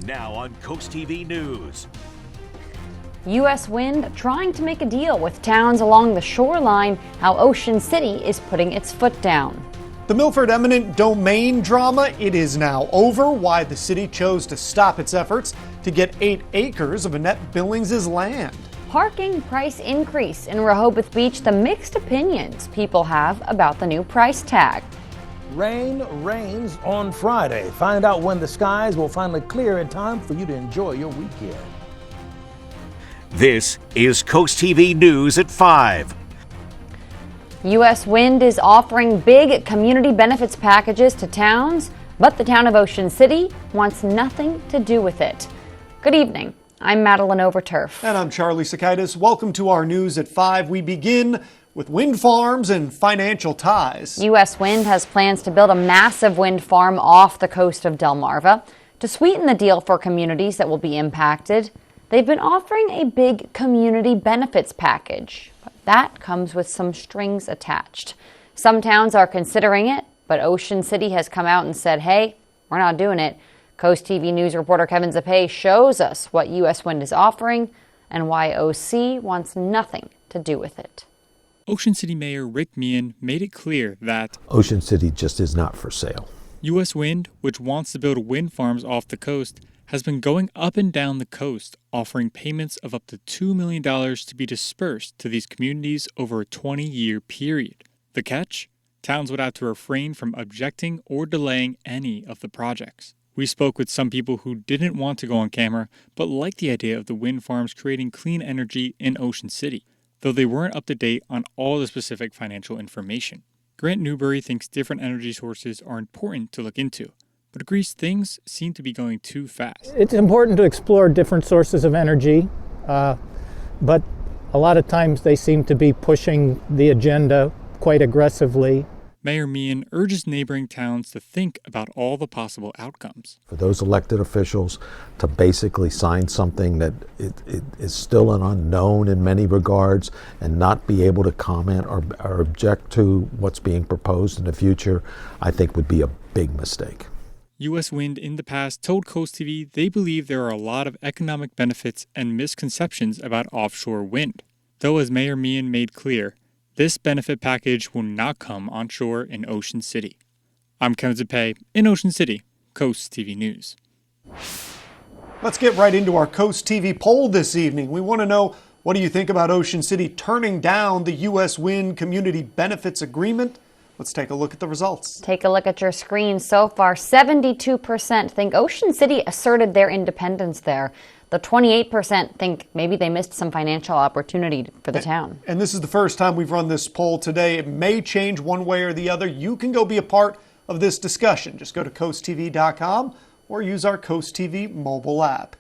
Now on CoastTV News. U.S. Wind trying to make a deal with towns along the shoreline, how Ocean City is putting its foot down. The Milford eminent domain drama, it is now over. Why the city chose to stop its efforts to get 8 acres of Annette Billings' land. Parking price increase in Rehoboth Beach, the mixed opinions people have about the new price tag. Rain rains on Friday. Find out when the skies will finally clear in time for you to enjoy your weekend. This is CoastTV News at 5. U.S. Wind is offering big community benefits packages to towns, but the town of Ocean City wants nothing to do with it. Good evening. I'm Madeline Overturf. And I'm Charlie Sakaitis. Welcome to our News at 5. We begin with wind farms and financial ties. U.S. Wind has plans to build a massive wind farm off the coast of Delmarva. To sweeten the deal for communities that will be impacted, they've been offering a big community benefits package. But that comes with some strings attached. Some towns are considering it, but Ocean City has come out and said, hey, we're not doing it. CoastTV News reporter Kevin Zappé shows us what U.S. Wind is offering and why OC wants nothing to do with it. Ocean City Mayor Rick Meehan made it clear that Ocean City just is not for sale. U.S. Wind, which wants to build wind farms off the coast, has been going up and down the coast, offering payments of up to $2 million to be dispersed to these communities over a 20-year period. The catch? Towns would have to refrain from objecting or delaying any of the projects. We spoke with some people who didn't want to go on camera, but liked the idea of the wind farms creating clean energy in Ocean City, though they weren't up to date on all the specific financial information. Grant Newberry thinks different energy sources are important to look into, but agrees things seem to be going too fast. It's important to explore different sources of energy, but a lot of times they seem to be pushing the agenda quite aggressively. Mayor Meehan urges neighboring towns to think about all the possible outcomes. For those elected officials to basically sign something that it is still an unknown in many regards and not be able to comment or object to what's being proposed in the future, I think would be a big mistake. U.S. Wind in the past told CoastTV they believe there are a lot of economic benefits and misconceptions about offshore wind. Though, as Mayor Meehan made clear, this benefit package will not come onshore in Ocean City. I'm Kevin Zappé in Ocean City, CoastTV News. Let's get right into our Coast TV poll this evening. We want to know, what do you think about Ocean City turning down the U.S. Wind Community Benefits Agreement? Let's take a look at the results. Take a look at your screen. So far, 72% think Ocean City asserted their independence there. The 28% think maybe they missed some financial opportunity for the town. And this is the first time we've run this poll today. It may change one way or the other. You can go be a part of this discussion. Just go to coasttv.com or use our Coast TV mobile app.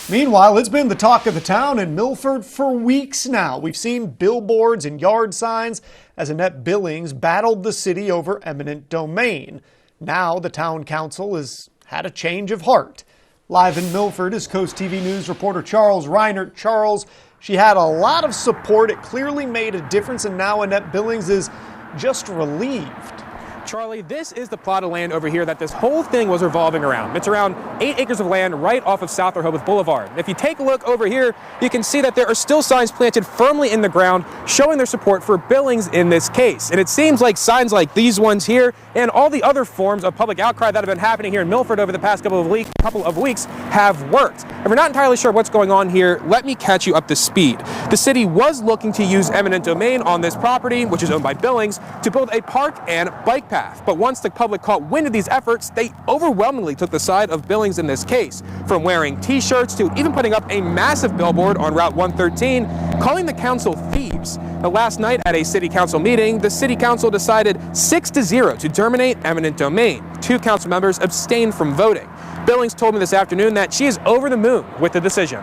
Meanwhile, it's been the talk of the town in Milford for weeks now. We've seen billboards and yard signs as Annette Billings battled the city over eminent domain. Now the town council has had a change of heart. Live in Milford is Coast TV News reporter Charles Reinert. Charles, she had a lot of support. It clearly made a difference, and now Annette Billings is just relieved. Charlie, this is the plot of land over here that this whole thing was revolving around. It's around 8 acres of land right off of South Rehoboth Boulevard. If you take a look over here, you can see that there are still signs planted firmly in the ground showing their support for Billings in this case. And it seems like signs like these ones here and all the other forms of public outcry that have been happening here in Milford over the past couple of weeks have worked. If you're not entirely sure what's going on here, let me catch you up to speed. The city was looking to use eminent domain on this property, which is owned by Billings, to build a park and bike path. But once the public caught wind of these efforts, they overwhelmingly took the side of Billings in this case, from wearing t-shirts to even putting up a massive billboard on Route 113, calling the council thieves. Now, last night at a city council meeting, the city council decided 6-0 to terminate eminent domain. 2 council members abstained from voting. Billings told me this afternoon that she is over the moon with the decision.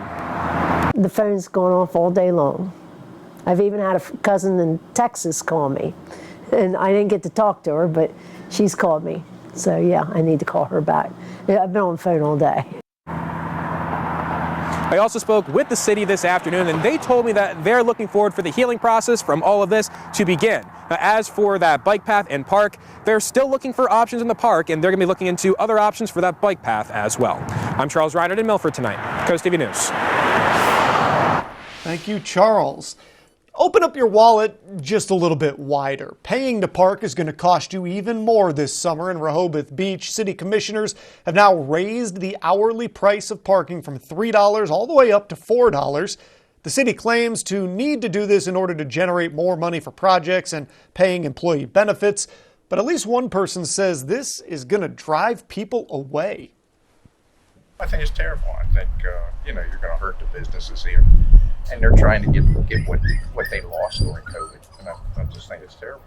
The phone's going off all day long. I've even had a cousin in Texas call me. And I didn't get to talk to her, but she's called me. So yeah, I need to call her back. I've been on the phone all day. I also spoke with the city this afternoon, and they told me that they're looking forward for the healing process from all of this to begin. As for that bike path and park, they're still looking for options in the park, and they're going to be looking into other options for that bike path as well. I'm Charles Reinert in Milford tonight. CoastTV News. Thank you, Charles. Open up your wallet just a little bit wider. Paying to park is going to cost you even more this summer in Rehoboth Beach. City commissioners have now raised the hourly price of parking from $3 all the way up to $4. The city claims to need to do this in order to generate more money for projects and paying employee benefits. But at least one person says this is going to drive people away. I think it's terrible. I think, you're going to hurt the businesses here. And they're trying to get what they lost during COVID. And I just think it's terrible.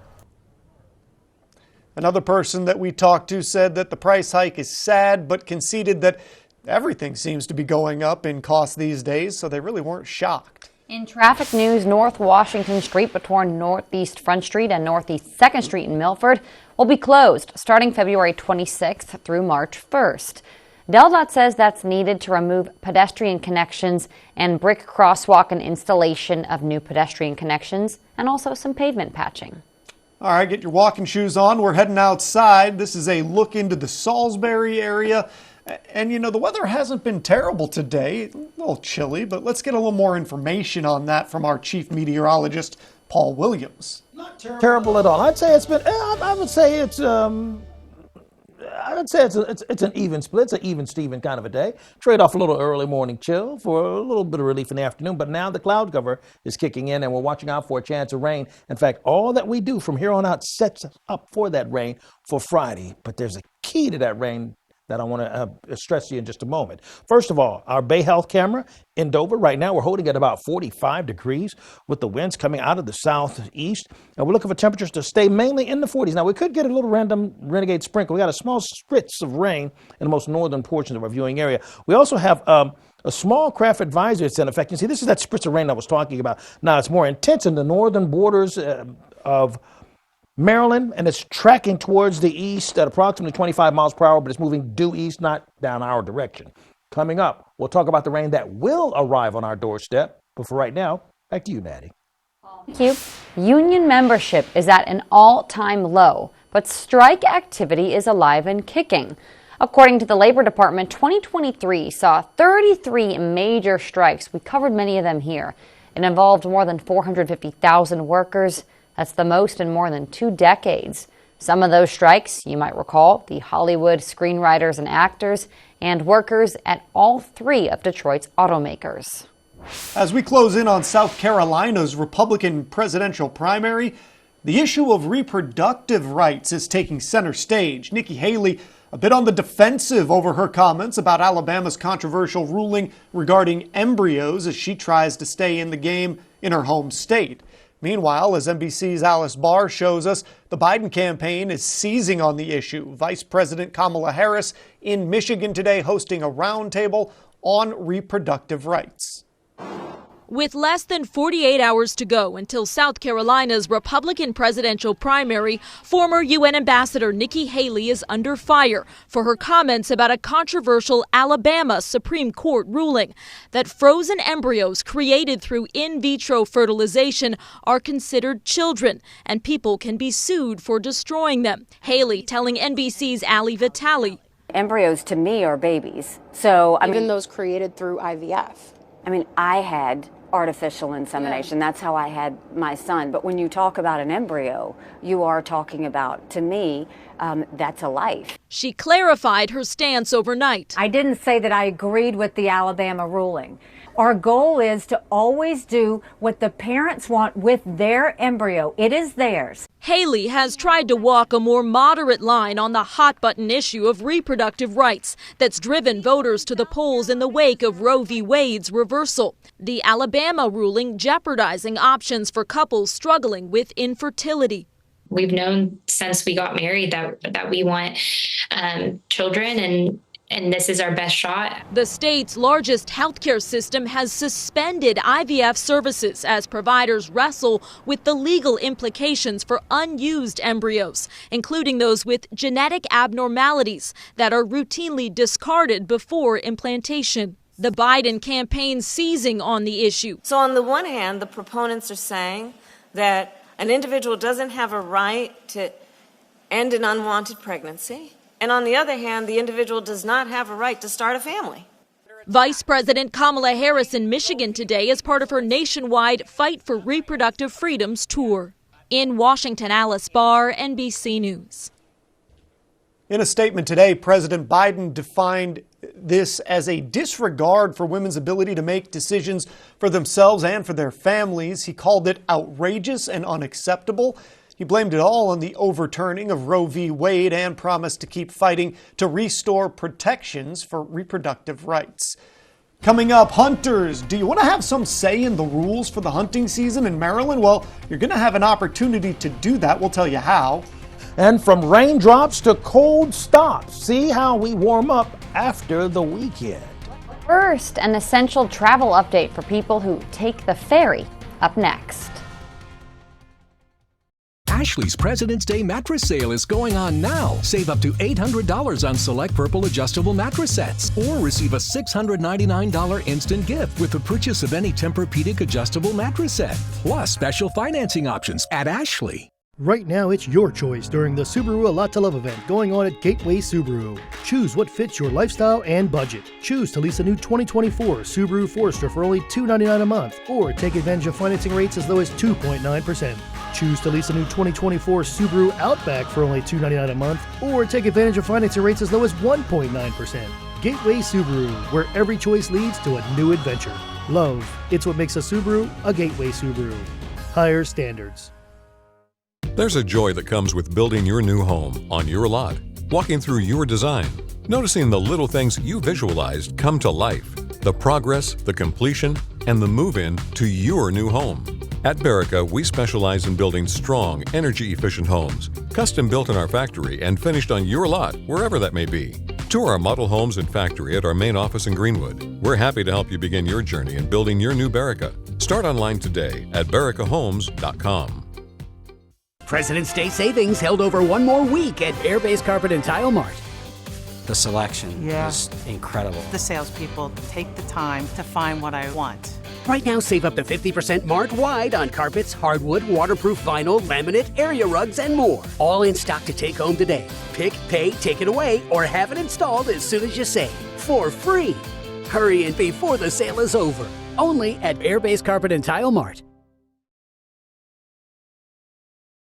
Another person that we talked to said that the price hike is sad, but conceded that everything seems to be going up in cost these days, so they really weren't shocked. In traffic news, North Washington Street between Northeast Front Street and Northeast 2nd Street in Milford will be closed starting February 26th through March 1st. DelDOT says that's needed to remove pedestrian connections and brick crosswalk and installation of new pedestrian connections and also some pavement patching. All right, get your walking shoes on. We're heading outside. This is a look into the Salisbury area. And the weather hasn't been terrible today. A little chilly, but let's get a little more information on that from our chief meteorologist, Paul Williams. Not terrible at all. I'd say it's been, I would say it's an even split. It's an even Steven kind of a day. Trade off a little early morning chill for a little bit of relief in the afternoon. But now the cloud cover is kicking in and we're watching out for a chance of rain. In fact, all that we do from here on out sets us up for that rain for Friday. But there's a key to that rain that I want to stress to you in just a moment. First of all, our Bay Health camera in Dover right now, we're holding at about 45 degrees with the winds coming out of the southeast. And we're looking for temperatures to stay mainly in the 40s. Now, we could get a little random renegade sprinkle. We got a small spritz of rain in the most northern portions of our viewing area. We also have a small craft advisory that's in effect. You see, this is that spritz of rain I was talking about. Now, it's more intense in the northern borders of Maryland, and it's tracking towards the east at approximately 25 miles per hour, but it's moving due east, not down our direction. Coming up, we'll talk about the rain that will arrive on our doorstep. But for right now, back to you, Maddie. Thank you. Union membership is at an all-time low, but strike activity is alive and kicking. According to the Labor Department, 2023 saw 33 major strikes. We covered many of them here. It involved more than 450,000 workers. That's the most in more than 2 decades. Some of those strikes, you might recall, the Hollywood screenwriters and actors and workers at all 3 of Detroit's automakers. As we close in on South Carolina's Republican presidential primary, the issue of reproductive rights is taking center stage. Nikki Haley a bit on the defensive over her comments about Alabama's controversial ruling regarding embryos as she tries to stay in the game in her home state. Meanwhile, as NBC's Alice Barr shows us, the Biden campaign is seizing on the issue. Vice President Kamala Harris in Michigan today hosting a roundtable on reproductive rights. With less than 48 hours to go until South Carolina's Republican presidential primary, former UN Ambassador Nikki Haley is under fire for her comments about a controversial Alabama Supreme Court ruling that frozen embryos created through in vitro fertilization are considered children and people can be sued for destroying them. Haley telling NBC's Ali Vitale. Embryos to me are babies. So even those created through IVF. I had artificial insemination. That's how I had my son. But when you talk about an embryo, you are talking about, to me, that's a life. She clarified her stance overnight. I didn't say that I agreed with the Alabama ruling. Our goal is to always do what the parents want with their embryo. It is theirs. Haley has tried to walk a more moderate line on the hot-button issue of reproductive rights that's driven voters to the polls in the wake of Roe v. Wade's reversal. The Alabama ruling jeopardizing options for couples struggling with infertility. We've known since we got married that we want children, and this is our best shot. The state's largest healthcare system has suspended IVF services as providers wrestle with the legal implications for unused embryos, including those with genetic abnormalities that are routinely discarded before implantation. The Biden campaign seizing on the issue. So on the one hand, the proponents are saying that an individual doesn't have a right to end an unwanted pregnancy. And on the other hand, the individual does not have a right to start a family. Vice President Kamala Harris in Michigan today as part of her nationwide Fight for Reproductive Freedoms tour. In Washington, Alice Barr, NBC News. In a statement today, President Biden defined this as a disregard for women's ability to make decisions for themselves and for their families. He called it outrageous and unacceptable. He blamed it all on the overturning of Roe v. Wade and promised to keep fighting to restore protections for reproductive rights. Coming up, hunters, do you want to have some say in the rules for the hunting season in Maryland? Well, you're going to have an opportunity to do that. We'll tell you how. And from raindrops to cold stops, see how we warm up after the weekend. First, an essential travel update for people who take the ferry. Up next. Ashley's President's Day mattress sale is going on now. Save up to $800 on select Purple adjustable mattress sets, or receive a $699 instant gift with the purchase of any Tempur-Pedic adjustable mattress set, plus special financing options at Ashley. Right now, it's your choice during the Subaru A Lot to Love event going on at Gateway Subaru. Choose what fits your lifestyle and budget. Choose to lease a new 2024 Subaru Forester for only $299 a month, or take advantage of financing rates as low as 2.9%. Choose to lease a new 2024 Subaru Outback for only $299 a month, or take advantage of financing rates as low as 1.9%. Gateway Subaru, where every choice leads to a new adventure. Love, it's what makes a Subaru a Gateway Subaru. Higher standards. There's a joy that comes with building your new home on your lot, walking through your design, noticing the little things you visualized come to life, the progress, the completion, and the move-in to your new home. At Berica, we specialize in building strong, energy-efficient homes, custom built in our factory and finished on your lot, wherever that may be. Tour our model homes and factory at our main office in Greenwood. We're happy to help you begin your journey in building your new Berica. Start online today at bericahomes.com. President's Day savings held over one more week at Airbase Carpet and Tile Mart. The selection is incredible. The salespeople take the time to find what I want. Right now, save up to 50% Mart-wide on carpets, hardwood, waterproof vinyl, laminate, area rugs, and more. All in stock to take home today. Pick, pay, take it away, or have it installed as soon as you save. For free. Hurry in before the sale is over. Only at Airbase Carpet and Tile Mart.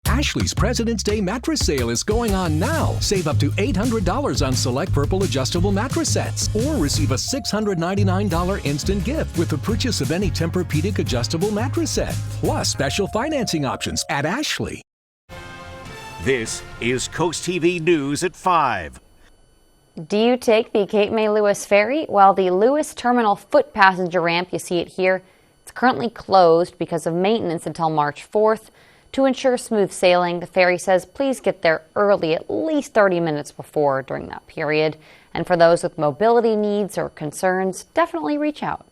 Ashley's President's Day mattress sale is going on now. Save up to $800 on select Purple adjustable mattress sets, or receive a $699 instant gift with the purchase of any Tempur-Pedic adjustable mattress set, plus special financing options at Ashley. This is Coast TV News at 5. Do you take the Cape May Lewis ferry? Well, the Lewis Terminal foot passenger ramp, you see it here, it's currently closed because of maintenance until March 4th. To ensure smooth sailing, the ferry says please get there early, at least 30 minutes before during that period. And for those with mobility needs or concerns, definitely reach out.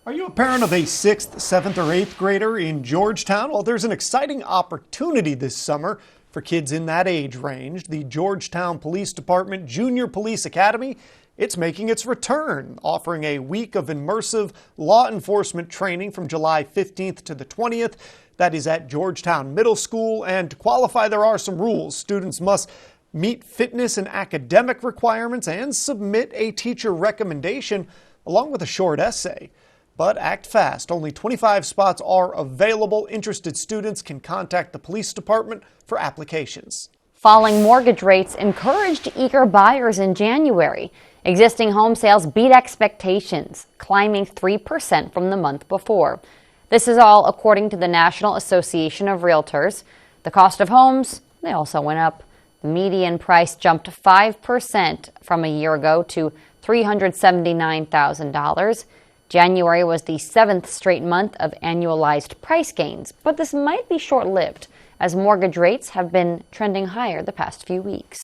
Are you a parent of a 6th, 7th, or 8th grader in Georgetown? Well, there's an exciting opportunity this summer for kids in that age range. The Georgetown Police Department Junior Police Academy, it's making its return, offering a week of immersive law enforcement training from July 15th to the 20th. That is at Georgetown Middle School, and to qualify, there are some rules. Students must meet fitness and academic requirements and submit a teacher recommendation along with a short essay. But act fast. Only 25 spots are available. Interested students can contact the police department for applications. Falling mortgage rates encouraged eager buyers in January. Existing home sales beat expectations, climbing 3% from the month before. This is all according to the National Association of Realtors. The cost of homes, they also went up. The median price jumped 5% from a year ago to $379,000. January was the 7th straight month of annualized price gains, but this might be short-lived as mortgage rates have been trending higher the past few weeks.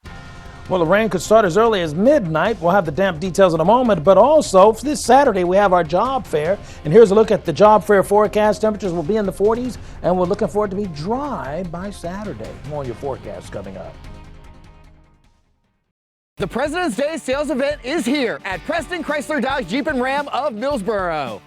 Well, the rain could start as early as midnight. We'll have the damp details in a moment, but also for this Saturday we have our job fair. And here's a look at the job fair forecast. Temperatures will be in the 40s, and we're looking for it to be dry by Saturday. More on your forecast coming up. The President's Day sales event is here at Preston Chrysler Dodge Jeep and Ram of Millsboro.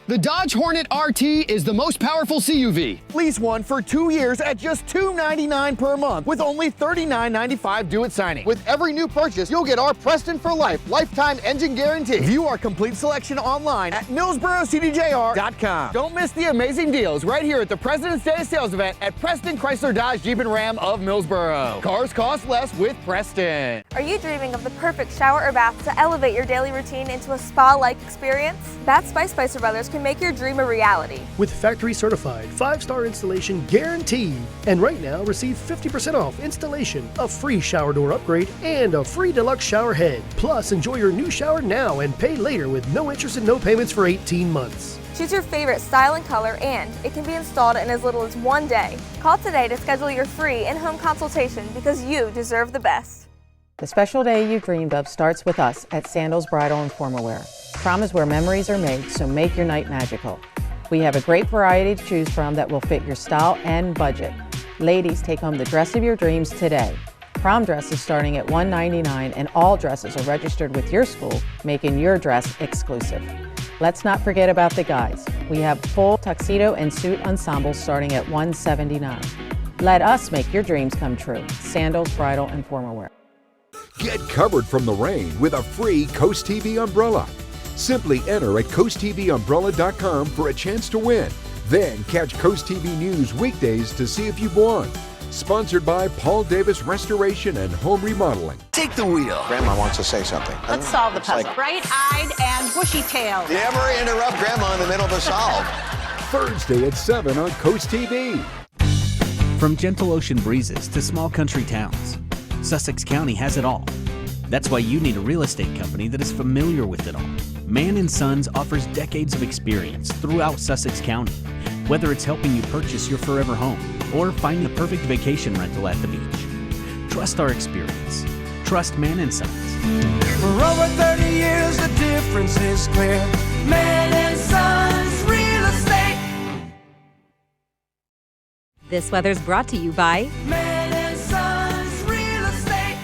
The Dodge Hornet RT is the most powerful CUV. Lease one for 2 years at just $299 per month with only $39.95 due at signing. With every new purchase, you'll get our Preston for Life lifetime engine guarantee. View our complete selection online at millsborocdjr.com. Don't miss the amazing deals right here at the President's Day sales event at Preston Chrysler Dodge Jeep and Ram of Millsboro. Cars cost less with Preston. Are you dreaming of the perfect shower or bath to elevate your daily routine into a spa-like experience? Baths by Spicer Brothers can make your dream a reality. With factory certified 5-star installation guaranteed. And right now, receive 50% off installation, a free shower door upgrade, and a free deluxe shower head. Plus, enjoy your new shower now and pay later with no interest and no payments for 18 months. Choose your favorite style and color, and it can be installed in as little as 1 day. Call today to schedule your free in-home consultation because you deserve the best. The special day you dreamed of starts with us at Sandals Bridal and Formal Wear. Prom is where memories are made, so make your night magical. We have a great variety to choose from that will fit your style and budget. Ladies, take home the dress of your dreams today. Prom dresses starting at $199 and all dresses are registered with your school, making your dress exclusive. Let's not forget about the guys. We have full tuxedo and suit ensembles starting at $179. Let us make your dreams come true. Sandals Bridal and Formal Wear. Get covered from the rain with a free CoastTV umbrella. Simply enter at CoastTVumbrella.com for a chance to win. Then catch CoastTV News weekdays to see if you've won. Sponsored by Paul Davis Restoration and Home Remodeling. Take the wheel. Grandma wants to say something. Let's solve the puzzle. Bright-eyed and bushy-tailed. Never interrupt Grandma in the middle of a solve. Thursday at 7 on CoastTV. From gentle ocean breezes to small country towns, Sussex County has it all. That's why you need a real estate company that is familiar with it all. Mann & Sons offers decades of experience throughout Sussex County. Whether it's helping you purchase your forever home or find the perfect vacation rental at the beach. Trust our experience. Trust Mann & Sons. For over 30 years, the difference is clear. Mann & Sons Real Estate. This weather's brought to you by Mann & Sons Real Estate.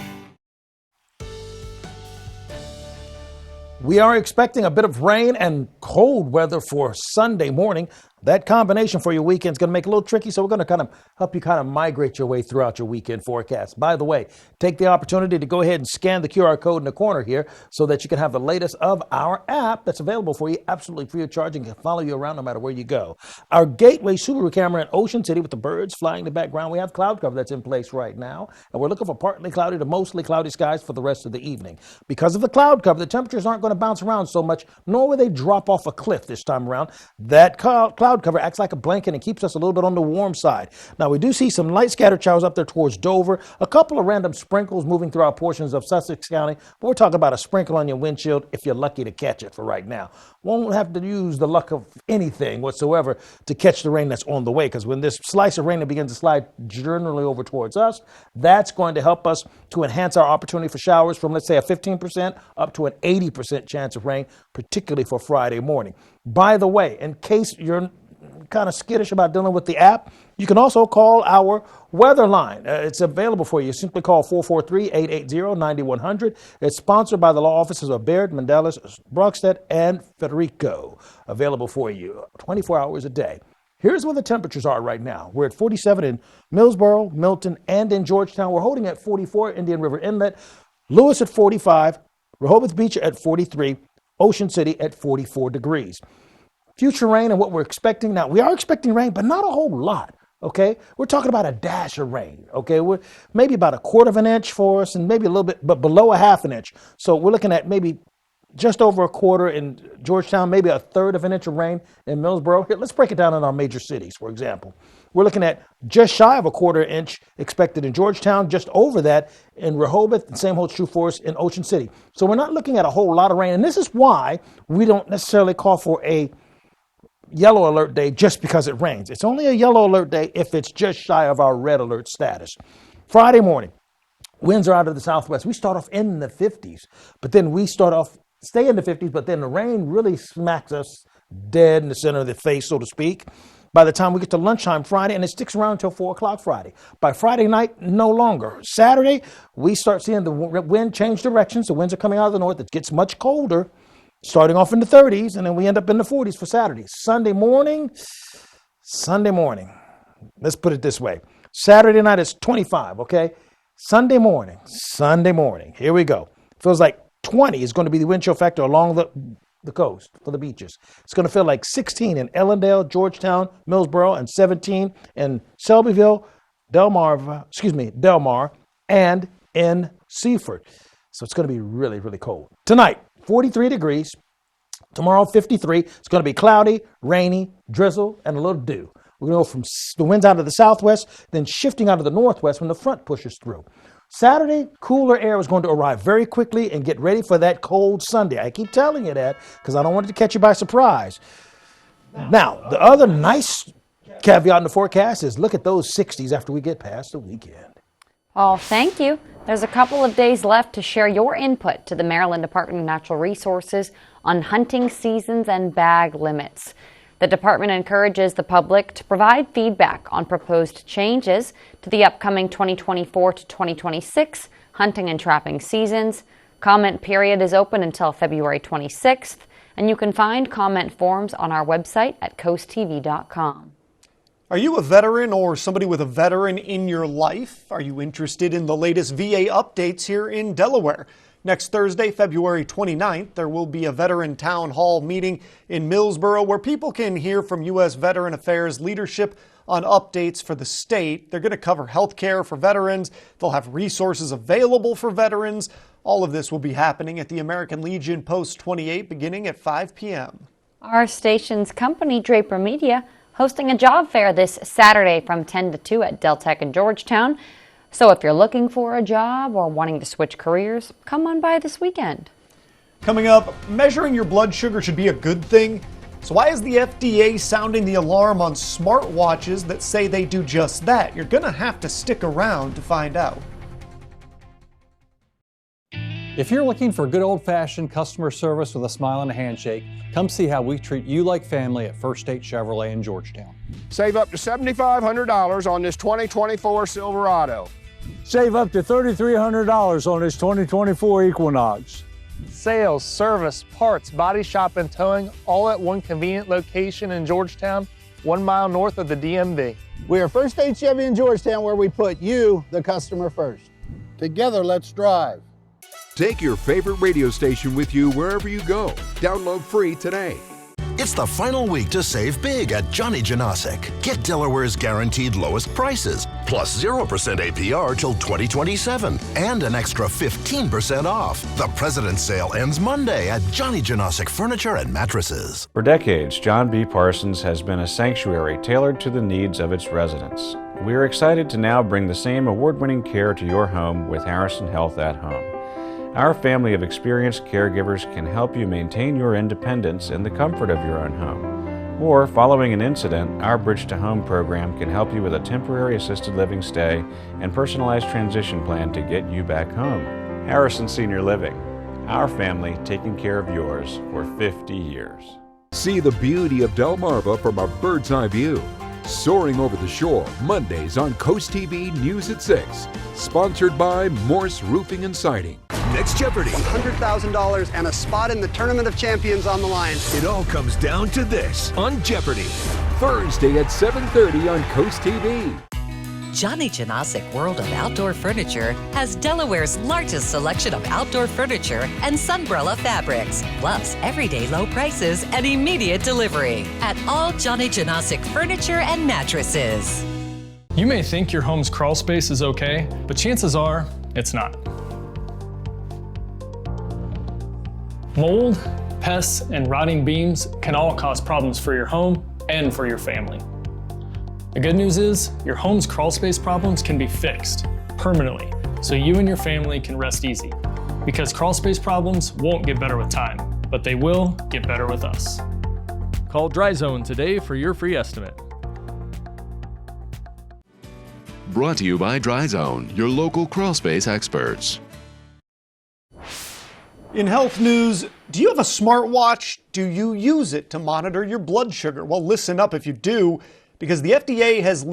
We are expecting a bit of rain and cold weather for Sunday morning. That combination for your weekend is going to make it a little tricky, so we're going to kind of help you kind of migrate your way throughout your weekend forecast. By the way, take the opportunity to go ahead and scan the QR code in the corner here so that you can have the latest of our app that's available for you absolutely free of charge and can follow you around no matter where you go. Our Gateway Subaru camera in Ocean City with the birds flying in the background. We have cloud cover that's in place right now, and we're looking for partly cloudy to mostly cloudy skies for the rest of the evening. Because of the cloud cover, the temperatures aren't going to bounce around so much, nor will they drop off a cliff this time around. That cloud cover acts like a blanket and keeps us a little bit on the warm side. Now, we do see some light scattered showers up there towards Dover, a couple of random sprinkles moving throughout portions of Sussex County, but we're talking about a sprinkle on your windshield if you're lucky to catch it for right now. Won't have to use the luck of anything whatsoever to catch the rain that's on the way, because when this slice of rain begins to slide generally over towards us, that's going to help us to enhance our opportunity for showers from, let's say, a 15% up to an 80% chance of rain, particularly for Friday morning. By the way, in case you're kind of skittish about dealing with the app, you can also call our weather line. It's available for you. Simply call 443-880-9100. It's sponsored by the law offices of Baird, Mendelis, Brockstedt, and Federico. Available for you 24 hours a day. Here's where the temperatures are right now. We're at 47 in Millsboro, Milton, and in Georgetown. We're holding at 44, Indian River Inlet, Lewis at 45, Rehoboth Beach at 43, Ocean City at 44 degrees. Future rain and what we're expecting now. We are expecting rain, but not a whole lot. Okay, we're talking about a dash of rain. Okay, we're maybe about a quarter of an inch for us, and maybe a little bit, but below a half an inch. So we're looking at maybe just over a quarter in Georgetown, maybe a third of an inch of rain in Millsboro. Here, let's break it down in our major cities. For example, we're looking at just shy of a quarter inch expected in Georgetown, just over that in Rehoboth, and same holds true for us in Ocean City. So we're not looking at a whole lot of rain, and this is why we don't necessarily call for a yellow alert day just because it rains. It's only a yellow alert day if it's just shy of our red alert status. Friday morning, winds are out of the southwest. We start off in the 50s, but then we stay in the 50s, but then the rain really smacks us dead in the center of the face, so to speak. by the time we get to lunchtime Friday, and it sticks around until 4 o'clock Friday. By Friday night, no longer. Saturday, we start seeing the wind change directions. The winds are coming out of the north. It gets much colder, starting off in the 30s, and then we end up in the 40s for Saturday. Sunday morning, let's put it this way. Saturday night is 25, okay? Sunday morning, here we go. Feels like 20 is going to be the wind chill factor along the coast for the beaches. It's going to feel like 16 in Ellendale, Georgetown, Millsboro, and 17 in Shelbyville, Del Mar, and in Seaford. So it's going to be really, really cold. Tonight, 43 degrees. Tomorrow, 53. It's going to be cloudy, rainy, drizzle, and a little dew. We're going to go from the winds out of the southwest, then shifting out of the northwest when the front pushes through. Saturday, cooler air is going to arrive very quickly, and get ready for that cold Sunday. I keep telling you that because I don't want it to catch you by surprise. Now, the other nice caveat in the forecast is look at those 60s after we get past the weekend. Oh, thank you. There's a couple of days left to share your input to the Maryland Department of Natural Resources on hunting seasons and bag limits. The department encourages the public to provide feedback on proposed changes to the upcoming 2024 to 2026 hunting and trapping seasons. Comment period is open until February 26th, and you can find comment forms on our website at coasttv.com. Are you a veteran or somebody with a veteran in your life? Are you interested in the latest VA updates here in Delaware? Next Thursday, February 29th, there will be a veteran town hall meeting in Millsboro where people can hear from U.S. Veteran Affairs leadership on updates for the state. They're going to cover health care for veterans. They'll have resources available for veterans. All of this will be happening at the American Legion Post 28 beginning at 5 p.m. Our station's company, Draper Media, hosting a job fair this Saturday from 10 to 2 at Del Tech in Georgetown. So if you're looking for a job or wanting to switch careers, come on by this weekend. Coming up, measuring your blood sugar should be a good thing. So why is the FDA sounding the alarm on smartwatches that say they do just that? You're going to have to stick around to find out. If you're looking for good old-fashioned customer service with a smile and a handshake, come see how we treat you like family at First State Chevrolet in Georgetown. Save up to $7,500 on this 2024 Silverado. Save up to $3,300 on this 2024 Equinox. Sales, service, parts, body shop, and towing, all at one convenient location in Georgetown, 1 mile north of the DMV. We are First State Chevy in Georgetown, where we put you, the customer, first. Together, let's drive. Take your favorite radio station with you wherever you go. Download free today. It's the final week to save big at Johnny Janosic. Get Delaware's guaranteed lowest prices, plus 0% APR till 2027, and an extra 15% off. The President's Sale ends Monday at Johnny Janosic Furniture and Mattresses. For decades, John B. Parsons has been a sanctuary tailored to the needs of its residents. We are excited to now bring the same award-winning care to your home with Harrison Health at Home. Our family of experienced caregivers can help you maintain your independence in the comfort of your own home. Or, following an incident, our Bridge to Home program can help you with a temporary assisted living stay and personalized transition plan to get you back home. Harrison Senior Living, our family taking care of yours for 50 years. See the beauty of Delmarva from a bird's eye view. Soaring over the shore, Mondays on Coast TV News at 6. Sponsored by Morse Roofing and Siding. Next Jeopardy! $100,000 and a spot in the Tournament of Champions on the line. It all comes down to this on Jeopardy! Thursday at 7:30 on Coast TV. Johnny Janosic World of Outdoor Furniture has Delaware's largest selection of outdoor furniture and sunbrella fabrics, plus everyday low prices and immediate delivery at all Johnny Janosic Furniture and Mattresses. You may think your home's crawl space is okay, but chances are it's not. Mold, pests, and rotting beams can all cause problems for your home and for your family. The good news is, your home's crawl space problems can be fixed permanently, so you and your family can rest easy. Because crawl space problems won't get better with time, but they will get better with us. Call Dry Zone today for your free estimate. Brought to you by Dry Zone, your local crawl space experts. In health news, do you have a smartwatch? Do you use it to monitor your blood sugar? Well, listen up if you do, because the FDA has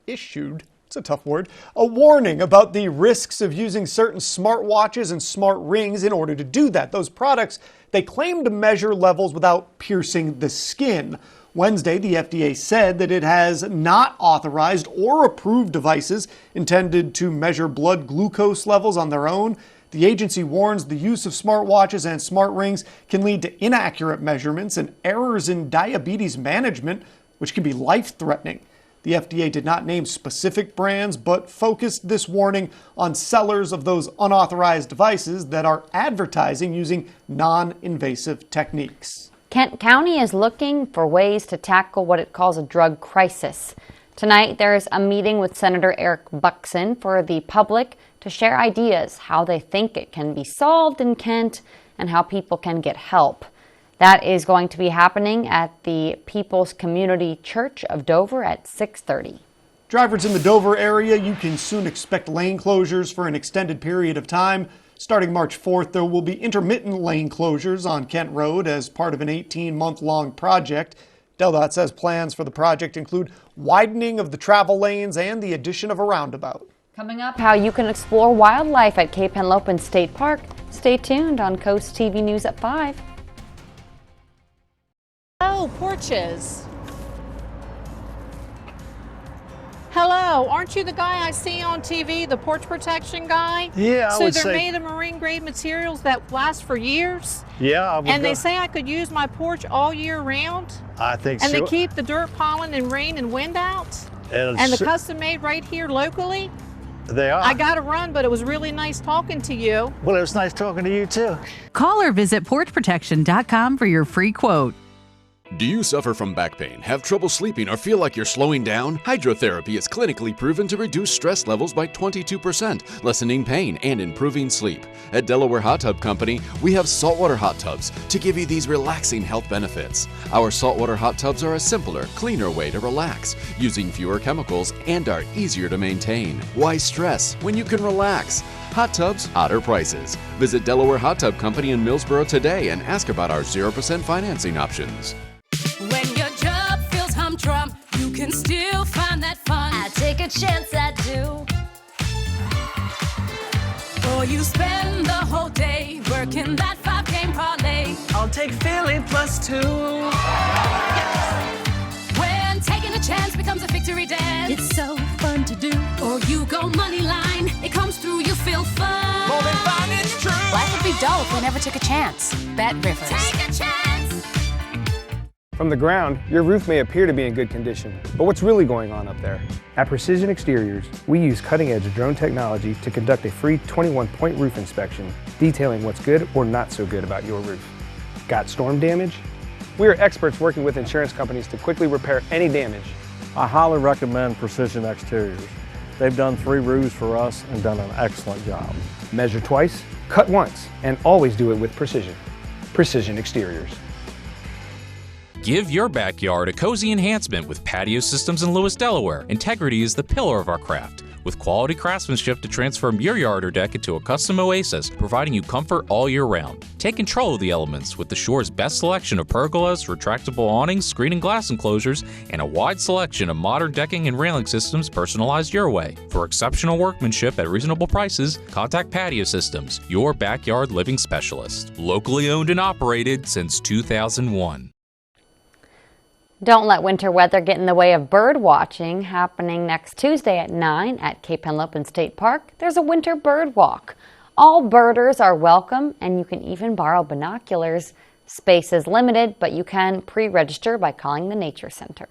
issued, it's a tough word, a warning about the risks of using certain smartwatches and smart rings in order to do that. Those products, they claim to measure levels without piercing the skin. Wednesday, the FDA said that it has not authorized or approved devices intended to measure blood glucose levels on their own. The agency warns the use of smartwatches and smart rings can lead to inaccurate measurements and errors in diabetes management, which can be life-threatening. The FDA did not name specific brands, but focused this warning on sellers of those unauthorized devices that are advertising using non-invasive techniques. Kent County is looking for ways to tackle what it calls a drug crisis. Tonight, there is a meeting with Senator Eric Buxton for the public to share ideas how they think it can be solved in Kent and how people can get help. That is going to be happening at the People's Community Church of Dover at 6:30. Drivers in the Dover area, you can soon expect lane closures for an extended period of time. Starting March 4th, there will be intermittent lane closures on Kent Road as part of an 18-month-long project. DelDOT says plans for the project include widening of the travel lanes and the addition of a roundabout. Coming up, how you can explore wildlife at Cape Henlopen State Park. Stay tuned on Coast TV News at 5. Oh, porches. Hello, aren't you the guy I see on TV, the porch protection guy? Yeah, I would So they're say. made of marine grade materials that last for years? Yeah, I would And go- they say I could use my porch all year round? I think And so. they keep the dirt, pollen, and rain and wind out? And And the so- custom made right here locally? They are. I got to run, but it was really nice talking to you. Well, it was nice talking to you too. Call or visit porchprotection.com for your free quote. Do you suffer from back pain, have trouble sleeping, or feel like you're slowing down? Hydrotherapy is clinically proven to reduce stress levels by 22%, lessening pain and improving sleep. At Delaware Hot Tub Company, we have saltwater hot tubs to give you these relaxing health benefits. Our saltwater hot tubs are a simpler, cleaner way to relax, using fewer chemicals and are easier to maintain. Why stress when you can relax? Hot tubs, hotter prices. Visit Delaware Hot Tub Company in Millsboro today and ask about our 0% financing options. When your job feels humdrum, you can still find that fun. I take a chance, I do. Or you spend the whole day working that 5-game parlay. I'll take Philly +2. When taking a chance becomes a victory dance, it's so fun to do. Or you go money line, it comes through, you feel fun. More than fun, it's true. Life would be dull if we never took a chance. Bet Rivers. Take a chance. From the ground, your roof may appear to be in good condition, but what's really going on up there? At Precision Exteriors, we use cutting-edge drone technology to conduct a free 21-point roof inspection, detailing what's good or not so good about your roof. Got storm damage? We are experts working with insurance companies to quickly repair any damage. I highly recommend Precision Exteriors. They've done 3 roofs for us and done an excellent job. Measure twice, cut once, and always do it with precision. Precision Exteriors. Give your backyard a cozy enhancement with patio systems in Lewis, Delaware. Integrity is the pillar of our craft, with quality craftsmanship to transform your yard or deck into a custom oasis, providing you comfort all year round. Take control of the elements with the Shore's best selection of pergolas, retractable awnings, screen and glass enclosures, and a wide selection of modern decking and railing systems personalized your way. For exceptional workmanship at reasonable prices, contact Patio Systems, your backyard living specialist. Locally owned and operated since 2001. Don't let winter weather get in the way of bird watching. Happening next Tuesday at 9 at Cape Henlopen State Park, there's a winter bird walk. All birders are welcome, and you can even borrow binoculars. Space is limited, but you can pre-register by calling the Nature Center.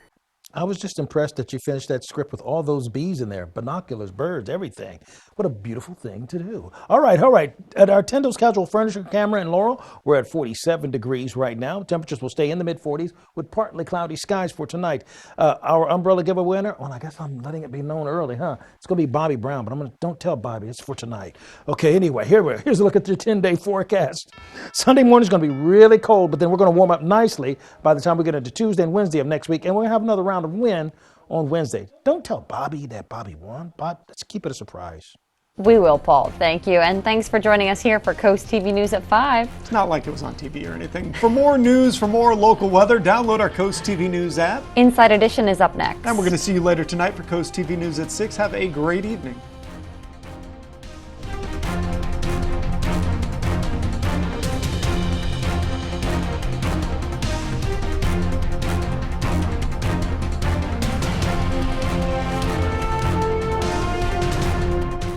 I was just impressed that you finished that script with all those bees in there, binoculars, birds, everything. What a beautiful thing to do. All right. At our Tendo's Casual Furniture Camera in Laurel, we're at 47 degrees right now. Temperatures will stay in the mid-40s with partly cloudy skies for tonight. Our umbrella giveaway winner, well, I guess I'm letting it be known early, huh? It's going to be Bobby Brown, but don't tell Bobby. It's for tonight. Okay, anyway, here's a look at the 10-day forecast. Sunday morning is going to be really cold, but then we're going to warm up nicely by the time we get into Tuesday and Wednesday of next week, and we're going to have another round of wind on Wednesday. Don't tell Bobby that Bobby won. Bob, let's keep it a surprise. We will, Paul. Thank you. And thanks for joining us here for Coast TV News at 5. It's not like it was on TV or anything. For more news, for more local weather, download our Coast TV News app. Inside Edition is up next. And we're going to see you later tonight for Coast TV News at 6. Have a great evening.